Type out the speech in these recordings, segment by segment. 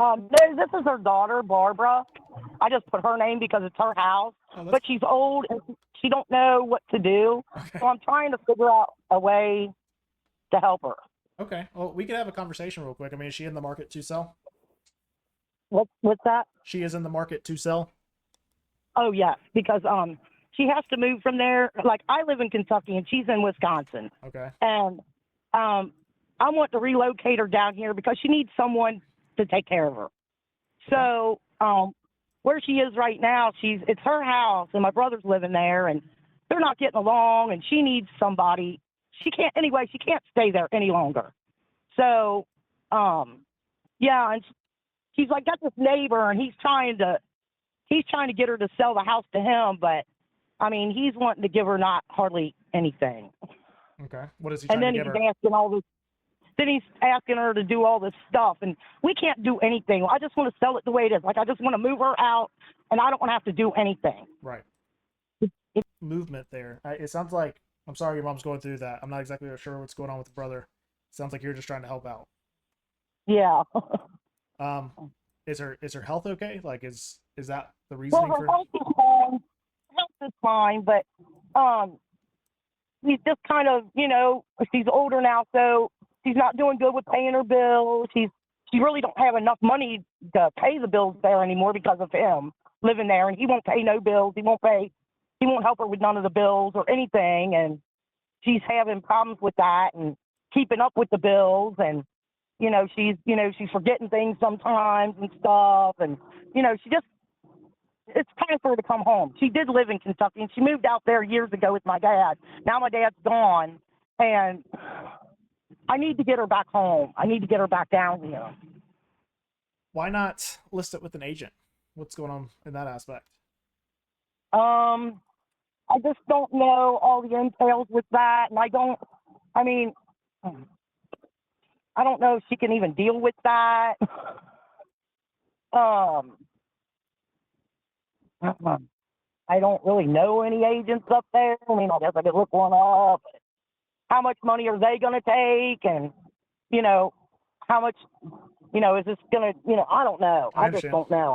No, this is her daughter, Barbara. I just put her name because it's her house, Oh, that's but she's old and she don't know what to do. okay. So I'm trying to figure out a way to help her. Okay. Well, we could have a conversation real quick. I mean, is she in the market to sell? What's that? She is in the market to sell. Oh yes, because she has to move from there. Like I live in Kentucky and she's in Wisconsin, Okay. and I want to relocate her down here because she needs someone to take care of her. Okay. So where she is right now, it's her house, and my brother's living there, and they're not getting along, and she needs somebody. She can't anyway. She can't stay there any longer. So yeah, and she's like got this neighbor, and he's trying to get her to sell the house to him, but I mean he's wanting to give her not hardly anything, Okay. What is he and trying to then give he's her? asking all this. Then he's asking her to do all this stuff, and we can't do anything. I just want to sell it the way it is. Like I just want to move her out, and I don't want to have to do anything. Right. Movement there. It sounds like I'm sorry your mom's going through that. I'm not exactly sure what's going on with the brother. Sounds like you're just trying to help out. Yeah. Um, is her health okay? Like is that the Well, reasoning her for? health is fine. Health is fine, but um, she's just kind of, she's older now, so she's not doing good with paying her bills. She really don't have enough money to pay the bills there anymore because of him living there, and he won't pay no bills. He won't help her with none of the bills or anything, and she's having problems with that and keeping up with the bills, and she's forgetting things sometimes and stuff, and she just it's time for her to come home. She did live in Kentucky, and she moved out there years ago with my dad. Now my dad's gone, and I need to get her back home. I need to get her back down here. Why not list it with an agent? What's going on in that aspect? Um, I just don't know all the entails with that, and I mean, I don't know if she can even deal with that. Um, I don't really know any agents up there. I mean, I guess I could look one up. How much money are they going to take? And, how much, is this going to, I don't know. I I just understand. don't know.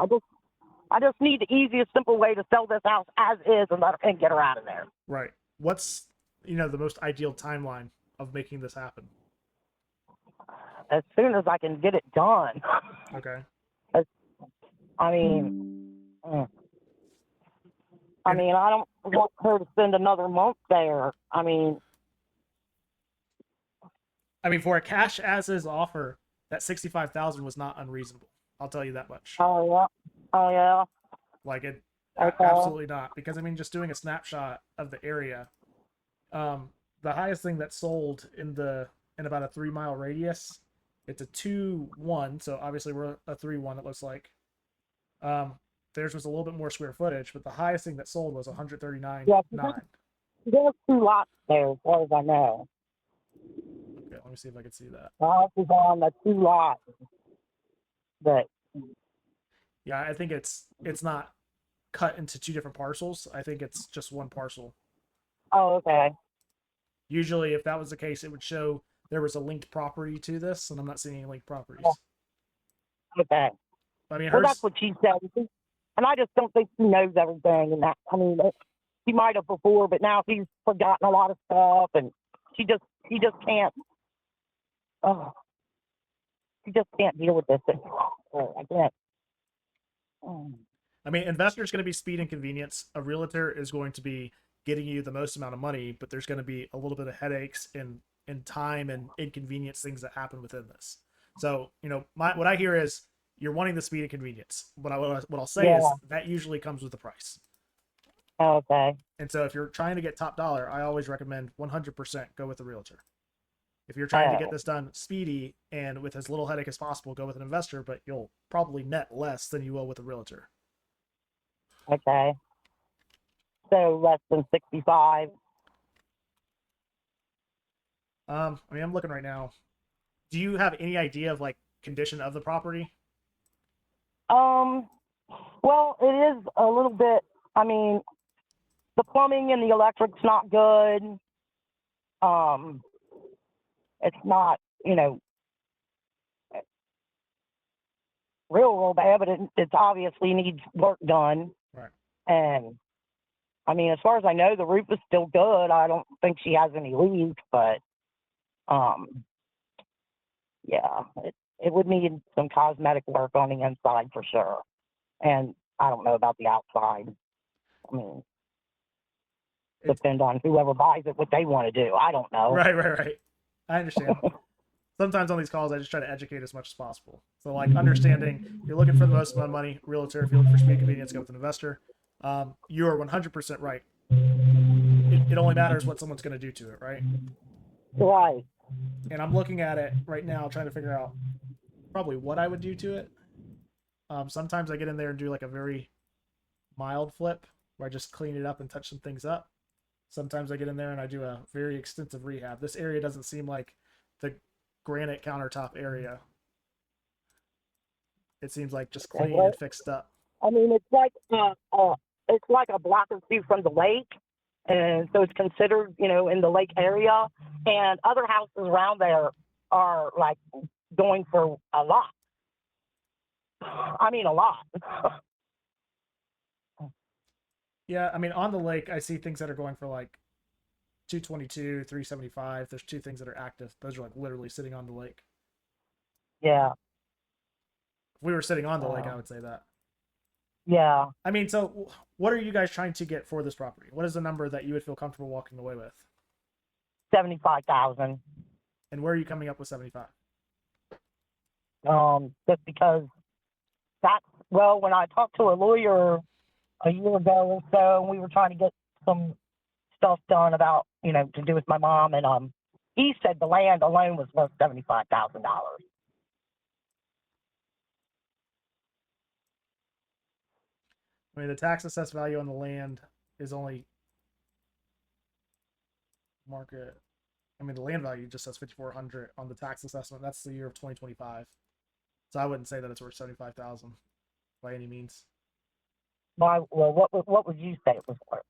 I just need the easiest, simple way to sell this house as is and get her out of there. Right. What's the most ideal timeline of making this happen? As soon as I can get it done. Okay. As- I mean, mm. And I don't want her to spend another month there. for a cash as is offer, that 65,000 was not unreasonable. I'll tell you that much. Oh yeah, oh yeah, Like it, okay, absolutely not. Because just doing a snapshot of the area, the highest thing that sold in about a 3 mile radius, it's a 2-1. So obviously we're a 3-1. It looks like. Um, theirs was a little bit more square footage, but the highest thing that sold was 139.9. yeah. Okay, There's 2 lots there, as far as I know. let me see if I can see that. The house is on the 2 lots, but Yeah, I think it's not cut into two different parcels. I think it's just one parcel. oh okay, Usually, if that was the case, it would show there was a linked property to this, and I'm not seeing any linked properties. yeah, okay. I mean, Well, that's hers. what she said, and I just don't think she knows everything. And that, she might have before, but now she's forgotten a lot of stuff, and she just can't. Oh, she just can't deal with this anymore. Oh, I can't. Oh, Investors going to be speed and convenience. A realtor is going to be getting you the most amount of money, but there's going to be a little bit of headaches and time and inconvenience things that happen within this. So, what I hear is you're wanting the speed and convenience. What I'll say is yeah. that usually comes with the price. Okay. And so if you're trying to get top dollar, I always recommend 100% go with a realtor. If you're trying to get Oh, this done speedy and with as little headache as possible, go with an investor, but you'll probably net less than you will with a realtor. okay. So less than 65. I'm looking right now. Do you have any idea of like condition of the property? Um. Well, it is a little bit. I mean, the plumbing and the electric's not good. Um. It's not. real bad, but it obviously needs work done. Right. And I mean, as far as I know, the roof is still good. I don't think she has any leaks, but yeah, it would need some cosmetic work on the inside for sure. And I don't know about the outside. I mean, depend on whoever buys it, what they want to do. I don't know. Right. I understand. Sometimes on these calls, I just try to educate as much as possible. So, like, understanding you're looking for the most amount of money, realtor, if you're looking for speed, convenience, go with an investor. You are 100% right. It only matters what someone's going to do to it, right? Right. And I'm looking at it right now, trying to figure out probably what I would do to it. Sometimes I get in there and do like a very mild flip where I just clean it up and touch some things up. Sometimes I get in there and I do a very extensive rehab. This area doesn't seem like the granite countertop area. It seems like just clean and fixed up. I mean, it's like a block or two from the lake, and so it's considered, in the lake area. And other houses around there are like going for a lot. I mean, a lot. Yeah, I mean, on the lake, I see things that are going for like 222, 375. There's two things that are active. Those are like literally sitting on the lake. Yeah. If we were sitting on the lake, I would say that. Yeah. I mean, so what are you guys trying to get for this property? What is the number that you would feel comfortable walking away with? 75,000. And where are you coming up with 75? Just because when I talked to a lawyer a year ago or so, and we were trying to get some stuff done about, to do with my mom, and he said the land alone was worth $75,000. I mean, the tax assessed value on the land is only market. I mean, the land value just says 5,400 on the tax assessment. That's the year of 2025. So I wouldn't say that it's worth 75,000 by any means. Well, what would you say it was worth?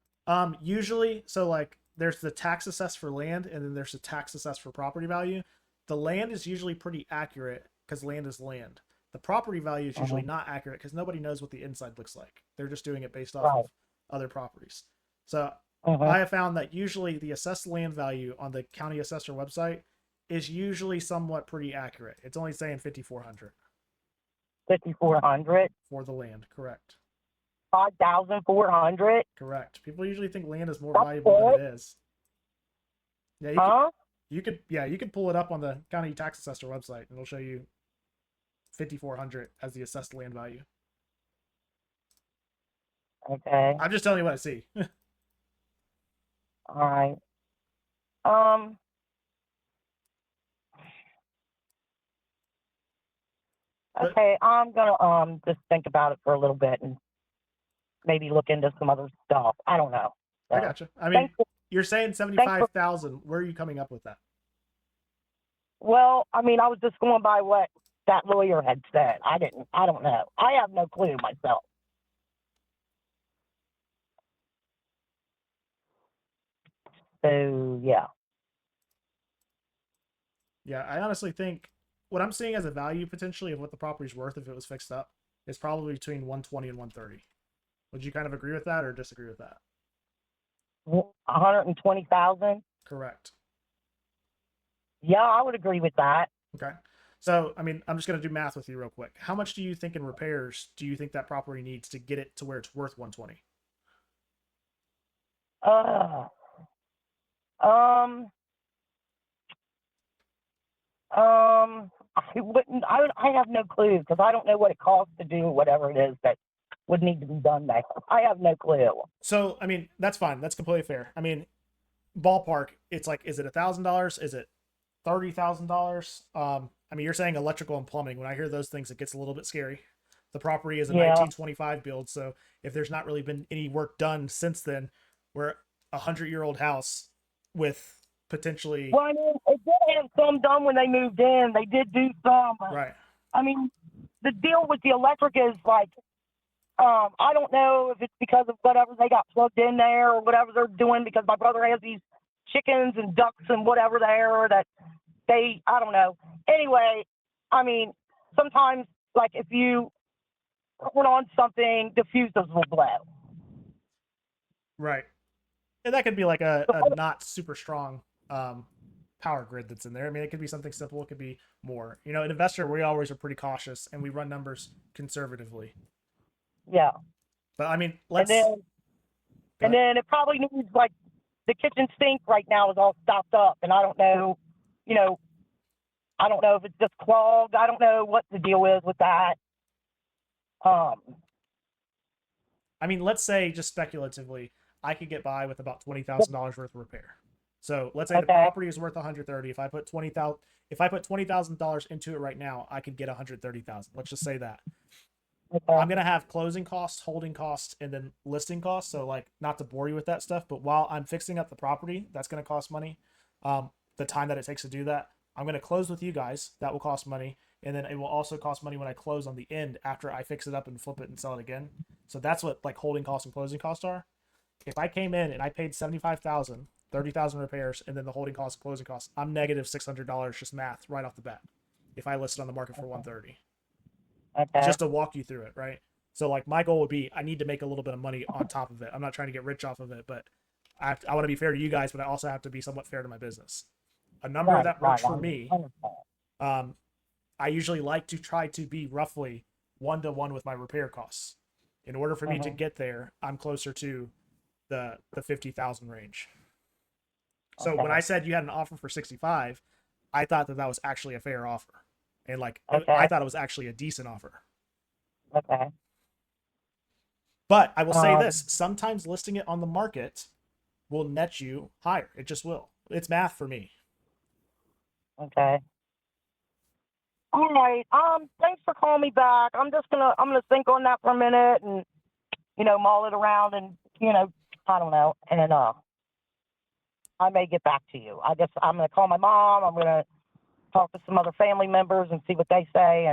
Usually, so like there's the tax assessed for land, and then there's the tax assessed for property value. The land is usually pretty accurate because land is land. The property value is usually not accurate because nobody knows what the inside looks like. They're just doing it based off of other properties. So I have found that usually the assessed land value on the county assessor website is usually somewhat pretty accurate. It's only saying 5,400. 5,400 for the land, correct? 5,400. Correct. People usually think land is more valuable than it is. Yeah, you could pull it up on the county tax assessor website, and it'll show you 5,400 as the assessed land value. Okay. I'm just telling you what I see. All right. Okay, I'm gonna just think about it for a little bit and maybe look into some other stuff. I don't know. So, I gotcha. I mean, you're saying 75,000. Where are you coming up with that? Well, I mean, I was just going by what that lawyer had said. I don't know. I have no clue myself. So, yeah. Yeah, I honestly think what I'm seeing as a value potentially of what the property's worth if it was fixed up is probably between 120 and 130. Would you kind of agree with that or disagree with that? 120,000? Correct. Yeah, I would agree with that. Okay. So, I mean, I'm just going to do math with you real quick. How much do you think in repairs do you think that property needs to get it to where it's worth 120? I have no clue because I don't know what it costs to do whatever it is that would need to be done there. I have no clue. So, I mean, that's fine. That's completely fair. I mean, ballpark, it's like, is it $1,000? Is it $30,000? I mean, you're saying electrical and plumbing. When I hear those things, it gets a little bit scary. The property is a 1925 build, so if there's not really been any work done since then, we're a 100-year-old house with potentially. Well, I mean, it did have some done when they moved in. They did do some. Right. I mean, the deal with the electric is like, I don't know if it's because of whatever they got plugged in there or whatever they're doing, because my brother has these chickens and ducks and whatever there that I don't know. Anyway, I mean, sometimes, like, if you going on something, the fuses will blow. Right. And that could be like a So, not super strong power grid that's in there. I mean, it could be something simple. It could be more. You know, an investor, we always are pretty cautious and we run numbers conservatively. yeah. But I mean, And let's then go and ahead. then it probably needs like the kitchen sink right now is all stopped up, and I don't know, you know, I don't know if it's just clogged. I don't know what the deal is with that. Um, I mean, let's say just speculatively, I could get by with about $20,000 worth of repair. So let's say the okay, property is worth 130. If I put 20,000, if I put $20,000 into it right now, I could get 130,000. Let's just say that. okay, I'm gonna have closing costs, holding costs, and then listing costs. So like, not to bore you with that stuff, but while I'm fixing up the property, that's gonna cost money. The time that it takes to do that, I'm gonna close with you guys. That will cost money, and then it will also cost money when I close on the end after I fix it up and flip it and sell it again. So that's what like holding costs and closing costs are. If I came in and I paid 75,000, 30,000 repairs, and then the holding costs and closing costs, I'm negative $600 just math right off the bat. If I listed on the market for 130, okay, just to walk you through it, right? So like my goal would be I need to make a little bit of money on top of it. I'm not trying to get rich off of it, but I want to be fair to you guys, but I also have to be somewhat fair to my business. A number right, that right. works for me. Um, I usually like to try to be roughly 1-to-1 with my repair costs. In order for me to Mm-hmm. get there, I'm closer to the 50,000 range. So when Okay, I said you had an offer for 65, I thought that that was actually a fair offer, and like I okay, thought it was actually a decent offer. okay. But I will say Um, this: sometimes listing it on the market will net you higher. It just will. It's math for me. okay. All right. Thanks for calling me back. I'm gonna think on that for a minute and mull it around and I don't know and I may get back to you. I guess I'm gonna call my mom. I'm gonna talk to some other family members and see what they say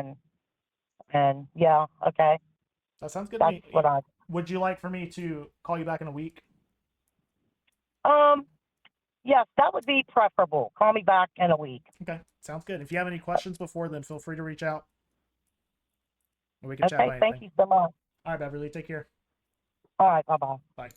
and yeah, okay. That sounds good to That's what me. I Would you like for me to call you back in a week? um yes, that would be preferable. Call me back in a week. Okay, sounds good. If you have any questions before then, feel free to reach out and we can chat Okay, about thank anything. you so much. All right, Beverly, take care. All right, bye bye. Bye.